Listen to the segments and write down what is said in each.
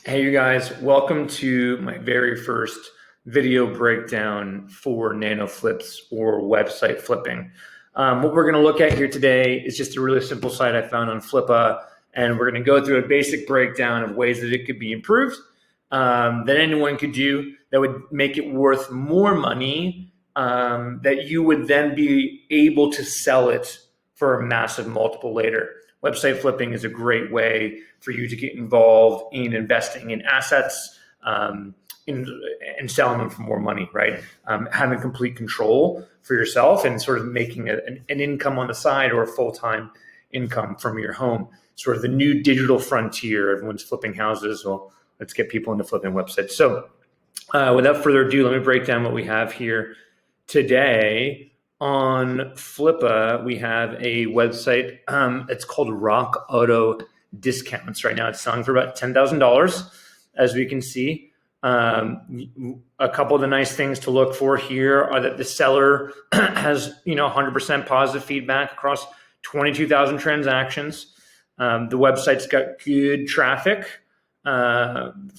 Hey, you guys, welcome to my very first video breakdown for nano flips or website flipping. What we're going to look at here today is just a really simple site I found on Flippa, and we're going to go through a basic breakdown of ways that it could be improved that anyone could do that would make it worth more money, that you would then be able to sell it for a massive multiple later. Website flipping is a great way for you to get involved in investing in assets and selling them for more money, right? Having complete control for yourself and sort of making an income on the side or a full-time income from your home. Sort of the new digital frontier. Everyone's flipping houses. Well, let's get people into flipping websites. So without further ado, let me break down what we have here today. On Flippa, we have a website. It's called Rock Auto Discounts. Right now, it's selling for about $10,000, as we can see. A couple of the nice things to look for here are that the seller has 100% positive feedback across 22,000 transactions. The website's got good traffic and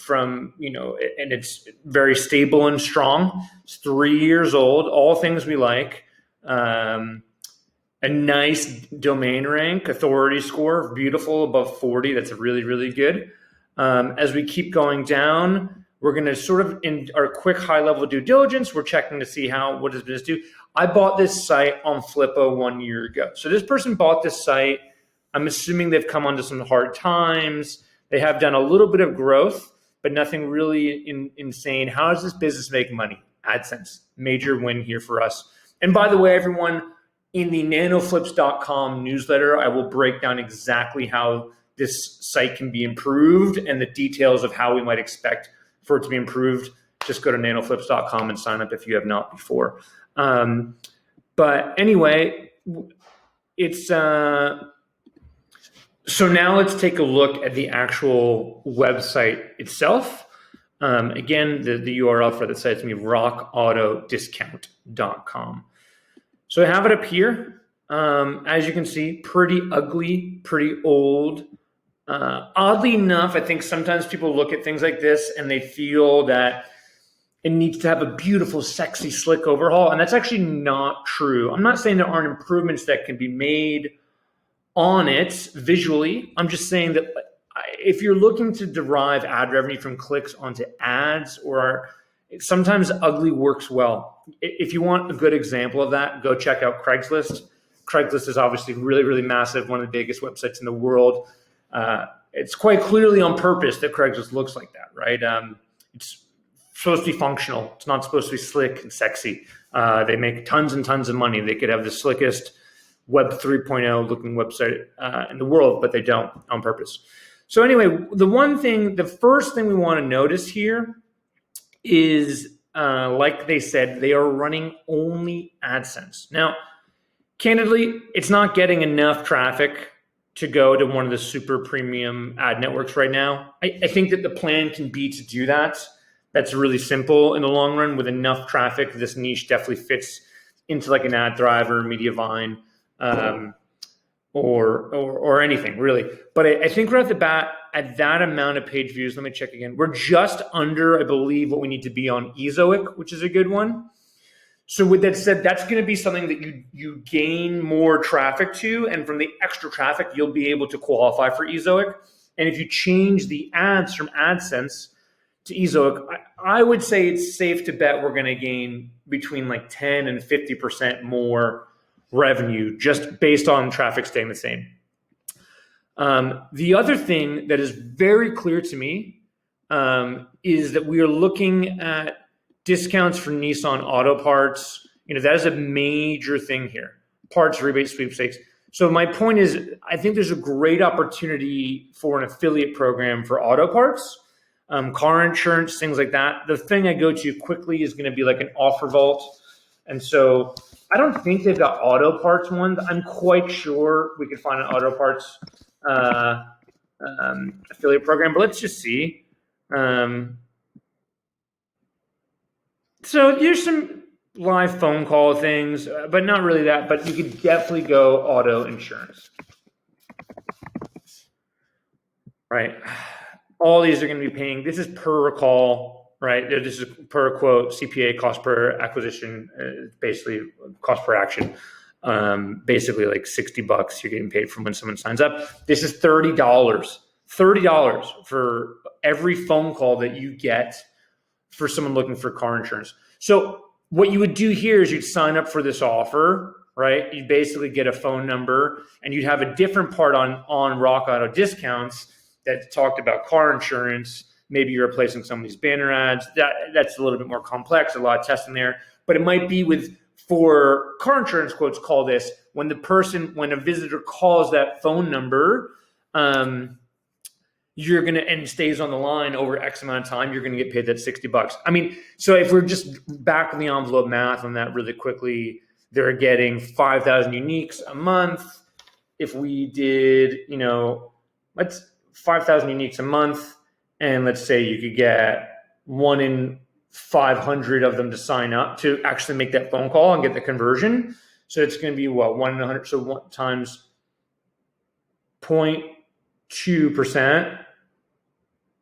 it's very stable and strong. It's 3 years old. All things we like. A nice domain rank, authority score, beautiful, above 40. That's really, really good. As we keep going down, we're going to sort of, in our quick high-level due diligence, we're checking to see what does business do. I bought this site on Flippa 1 year ago. So this person bought this site. I'm assuming they've come onto some hard times. They have done a little bit of growth, but nothing really insane. How does this business make money? AdSense, major win here for us. And by the way, everyone, in the nanoflips.com newsletter, I will break down exactly how this site can be improved and the details of how we might expect for it to be improved. Just go to nanoflips.com and sign up if you have not before. But anyway, it's so now let's take a look at the actual website itself. Again, the URL for the site is going to be rockautodiscount.com. So I have it up here. As you can see, pretty ugly, pretty old. Oddly enough, I think sometimes people look at things like this and they feel that it needs to have a beautiful, sexy, slick overhaul. And that's actually not true. I'm not saying there aren't improvements that can be made on it visually. I'm just saying that if you're looking to derive ad revenue from clicks onto ads, or sometimes ugly works well. If you want a good example of that, go check out Craigslist. Craigslist is obviously really, really massive, one of the biggest websites in the world. It's quite clearly on purpose that Craigslist looks like that, right? It's supposed to be functional. It's not supposed to be slick and sexy. They make tons and tons of money. They could have the slickest Web 3.0 looking website in the world, but they don't on purpose. So anyway, the first thing we want to notice here is, like they said, they are running only AdSense. Now, candidly, it's not getting enough traffic to go to one of the super premium ad networks right now. I think that the plan can be to do that. That's really simple in the long run. With enough traffic, this niche definitely fits into like an AdThrive, Mediavine, or anything really. But I think right off the bat, at that amount of page views, let me check again. We're just under, I believe, what we need to be on Ezoic, which is a good one. So with that said, that's going to be something that you gain more traffic to, and from the extra traffic, you'll be able to qualify for Ezoic. And if you change the ads from AdSense to Ezoic, I would say it's safe to bet we're going to gain between like 10 and 50% more revenue just based on traffic staying the same. The other thing that is very clear to me is that we are looking at discounts for Nissan auto parts. That is a major thing here. Parts, rebate, sweepstakes. So my point is, I think there's a great opportunity for an affiliate program for auto parts, car insurance, things like that. The thing I go to quickly is going to be like an offer vault. And so I don't think they've got auto parts ones. I'm quite sure we could find an auto parts affiliate program, but let's just see. So there's some live phone call things, but not really that. But you could definitely go auto insurance, right? all these are going to be paying. This is per call, right? This is per quote CPA, cost per acquisition, basically cost per action. Basically like $60 you're getting paid from when someone signs up. This is $30 for every phone call that you get for someone looking for car insurance. So what you would do here is you'd sign up for this offer, right? You'd basically get a phone number, and you'd have a different part on Rock Auto discounts that talked about car insurance. Maybe you're replacing some of these banner ads. That's a little bit more complex, a lot of testing there. But it might be for car insurance quotes, call this, when a visitor calls that phone number, you're going to, and stays on the line over X amount of time, you're going to get paid that $60. I mean, so if we're just back of the envelope math on that really quickly, they're getting 5,000 uniques a month. If we did, let's 5,000 uniques a month, and let's say you could get 1 in 500 of them to sign up to actually make that phone call and get the conversion. So it's going to be 1 in 100. So 1 times 0.2%.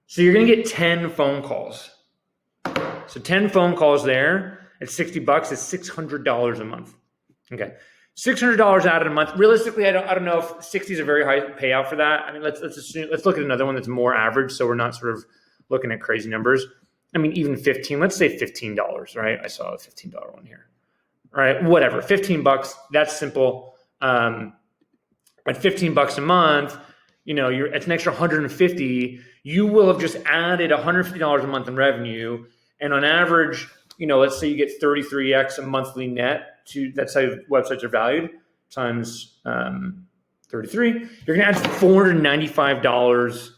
So you're going to get 10 phone calls. So 10 phone calls there at $60 is $600 a month. Okay. $600 out of a month. Realistically, I don't know if 60 is a very high payout for that. I mean, let's look at another one that's more average, so we're not sort of looking at crazy numbers. I mean, even 15, let's say $15, right? I saw a $15 one here. All right, whatever, $15, that's simple. At $15 a month, it's an extra $150. You will have just added $150 a month in revenue. And on average, let's say you get 33x a monthly net, that's how websites are valued, times 33. You're going to add $495,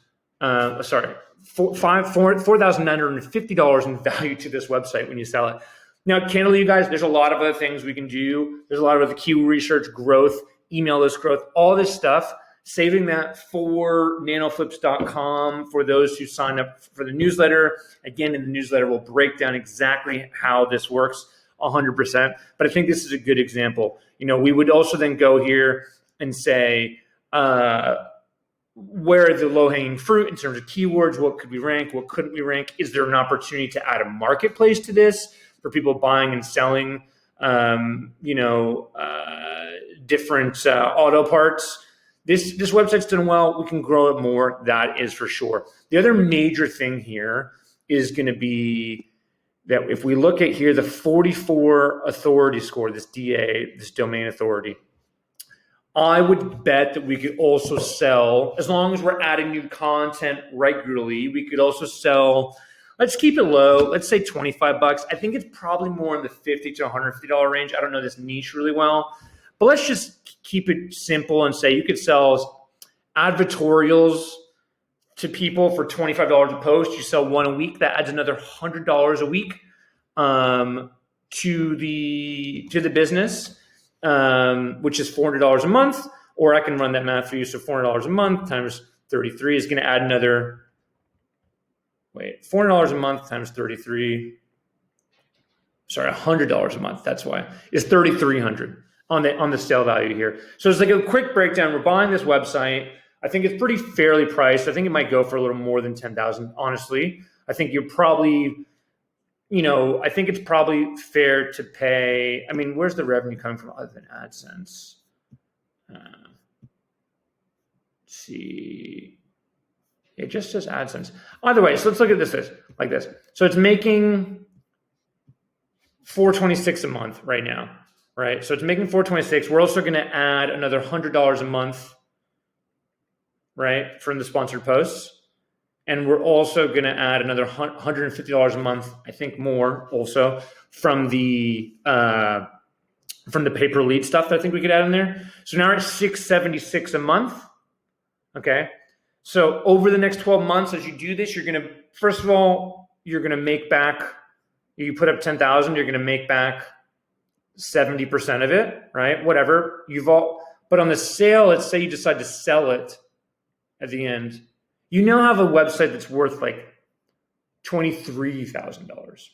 $4,950 in value to this website when you sell it. Now, candidly, you guys, there's a lot of other things we can do. There's a lot of other keyword research, growth, email list growth, all this stuff. Saving that for nanoflips.com for those who sign up for the newsletter. Again, in the newsletter, we'll break down exactly how this works 100%. But I think this is a good example. We would also then go here and say, where are the low-hanging fruit in terms of keywords? What could we rank? What couldn't we rank? Is there an opportunity to add a marketplace to this for people buying and selling, different auto parts? This website's done well. We can grow it more. That is for sure. The other major thing here is going to be that if we look at here, the 44 authority score, this DA, this domain authority, I would bet that we could also sell, as long as we're adding new content regularly, we could also sell, let's keep it low, let's say $25. I think it's probably more in the $50 to $150 range. I don't know this niche really well, but let's just keep it simple and say you could sell advertorials to people for $25 a post. You sell one a week, that adds another $100 a week to the business, which is $400 a month. Or I can run that math for you. So $400 a month times 33 is going to add another. $400 a month times 33. Sorry, $100 a month. That's why is $3,300 on the sale value here. So it's like a quick breakdown. We're buying this website. I think it's pretty fairly priced. I think it might go for a little more than 10,000. Honestly, I think you're probably, I think it's probably fair to pay. I mean, where's the revenue coming from other than AdSense? Let's see. It just says AdSense. Either way, so let's look at this like this. So it's making $426 a month right now, right? So it's making $426. We're also going to add another $100 a month, right, from the sponsored posts. And we're also going to add another $150 a month, I think more also, from the pay-per-lead stuff that I think we could add in there. So now we're at $676 a month, okay? So over the next 12 months, as you do this, you're going to, first of all, you're going to make back, you put up 10,000, you're going to make back 70% of it, right? Whatever. But on the sale, let's say you decide to sell it at the end, you now have a website that's worth like $23,000,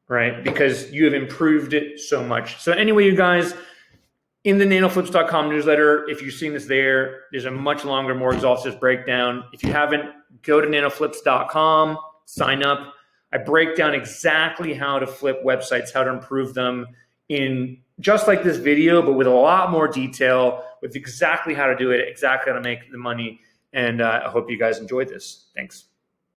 right? Because you have improved it so much. So anyway, you guys, in the nanoflips.com newsletter, if you're seeing this there, there's a much longer, more exhaustive breakdown. If you haven't, go to nanoflips.com, sign up. I break down exactly how to flip websites, how to improve them in just like this video, but with a lot more detail, with exactly how to do it, exactly how to make the money. And I hope you guys enjoyed this. Thanks.